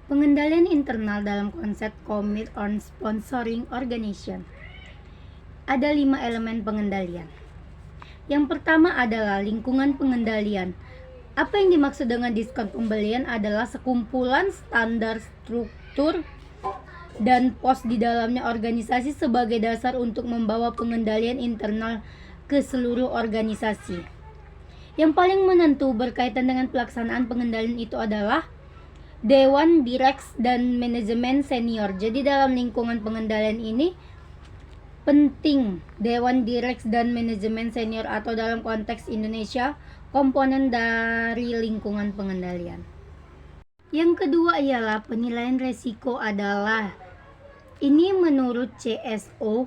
Pengendalian internal dalam konsep Commit on Sponsoring Organization. Ada 5 elemen pengendalian. Yang pertama adalah lingkungan pengendalian. Apa yang dimaksud dengan diskon pembelian adalah sekumpulan standar struktur dan pos di dalamnya organisasi sebagai dasar untuk membawa pengendalian internal ke seluruh organisasi. Yang paling menentu berkaitan dengan pelaksanaan pengendalian itu adalah Dewan Direks dan Manajemen Senior. Jadi dalam lingkungan pengendalian ini penting Dewan Direks dan Manajemen Senior, atau dalam konteks Indonesia komponen dari lingkungan pengendalian. Yang kedua ialah penilaian resiko adalah ini menurut CSO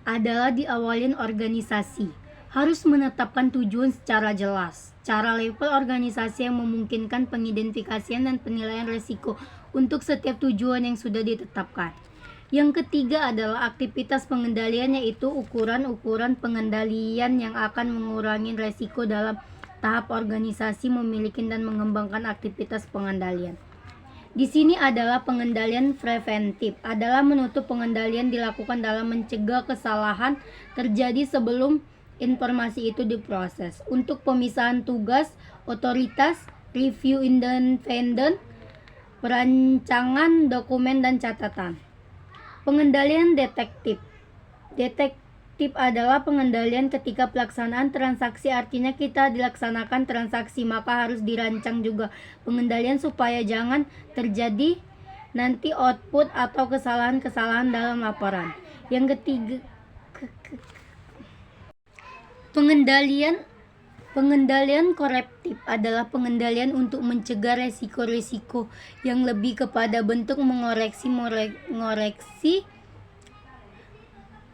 adalah diawalin organisasi harus menetapkan tujuan secara jelas, cara level organisasi yang memungkinkan pengidentifikasian dan penilaian risiko untuk setiap tujuan yang sudah ditetapkan. Yang ketiga adalah aktivitas pengendalian, yaitu ukuran-ukuran pengendalian yang akan mengurangi risiko dalam tahap organisasi memiliki dan mengembangkan aktivitas pengendalian. Di sini adalah pengendalian preventif, adalah menutup pengendalian dilakukan dalam mencegah kesalahan terjadi sebelum informasi itu diproses. Untuk pemisahan tugas, otoritas, review independen, perancangan dokumen dan catatan. Pengendalian detektif. Detektif adalah pengendalian ketika pelaksanaan transaksi, artinya kita dilaksanakan transaksi, maka harus dirancang juga pengendalian supaya jangan terjadi nanti output atau kesalahan-kesalahan dalam laporan. Yang ketiga, Pengendalian korektif adalah pengendalian untuk mencegah resiko-resiko yang lebih kepada bentuk mengoreksi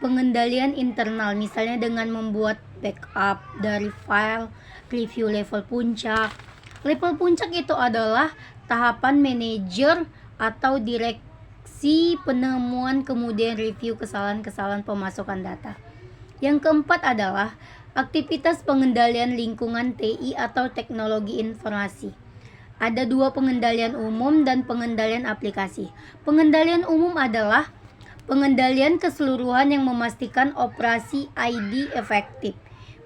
pengendalian internal, misalnya dengan membuat backup dari file, review level puncak. Level puncak itu adalah tahapan manajer atau direksi penemuan, kemudian review kesalahan-kesalahan pemasukan data. Yang keempat adalah aktivitas pengendalian lingkungan TI atau teknologi informasi. Ada 2 pengendalian umum dan pengendalian aplikasi. Pengendalian umum adalah pengendalian keseluruhan yang memastikan operasi ID efektif.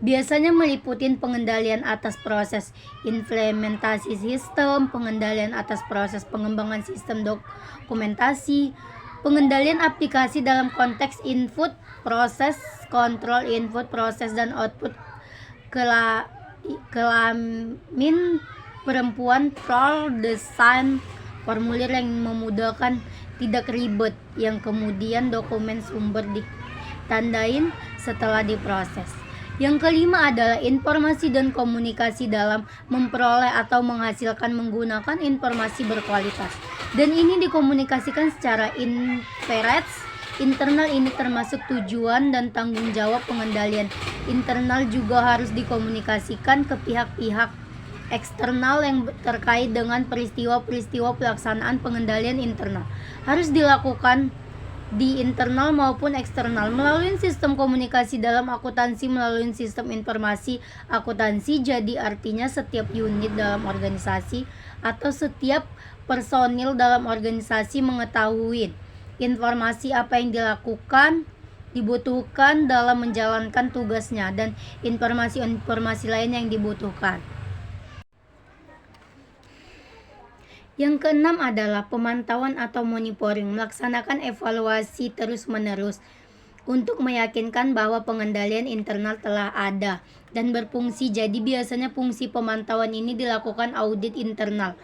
Biasanya meliputi pengendalian atas proses implementasi sistem, pengendalian atas proses pengembangan sistem dokumentasi, pengendalian aplikasi dalam konteks input, proses, kontrol input, proses, dan output, kelamin perempuan, role design, formulir yang memudahkan, tidak ribet, yang kemudian dokumen sumber ditandain setelah diproses. Yang kelima adalah informasi dan komunikasi dalam memperoleh atau menghasilkan menggunakan informasi berkualitas, dan ini dikomunikasikan secara internal. Ini termasuk tujuan dan tanggung jawab pengendalian internal juga harus dikomunikasikan ke pihak-pihak eksternal yang terkait dengan peristiwa-peristiwa pelaksanaan pengendalian internal. Harus dilakukan di internal maupun eksternal melalui sistem komunikasi dalam akuntansi, melalui sistem informasi akuntansi. Jadi artinya setiap unit dalam organisasi atau setiap personil dalam organisasi mengetahui informasi apa yang dibutuhkan dalam menjalankan tugasnya, dan informasi-informasi lain yang dibutuhkan. Yang keenam adalah pemantauan atau monitoring, melaksanakan evaluasi terus-menerus untuk meyakinkan bahwa pengendalian internal telah ada dan berfungsi. Jadi biasanya fungsi pemantauan ini dilakukan audit internal.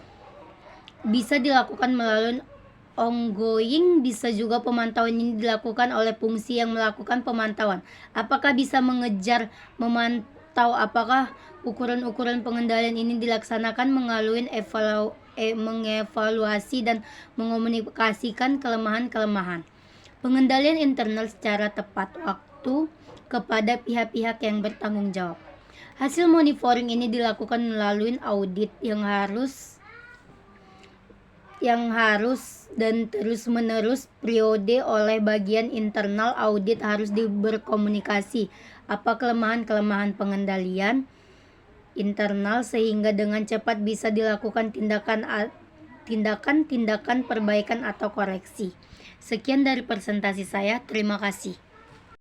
Bisa dilakukan melalui ongoing, bisa juga pemantauan ini dilakukan oleh fungsi yang melakukan pemantauan. Apakah bisa memantau apakah ukuran-ukuran pengendalian ini dilaksanakan melalui mengevaluasi dan mengomunikasikan kelemahan-kelemahan pengendalian internal secara tepat waktu kepada pihak-pihak yang bertanggung jawab. Hasil monitoring ini dilakukan melalui audit yang harus dan terus-menerus periode oleh bagian internal. Audit harus berkomunikasi apa kelemahan-kelemahan pengendalian internal sehingga dengan cepat bisa dilakukan tindakan tindakan-tindakan perbaikan atau koreksi. Sekian dari presentasi saya, terima kasih.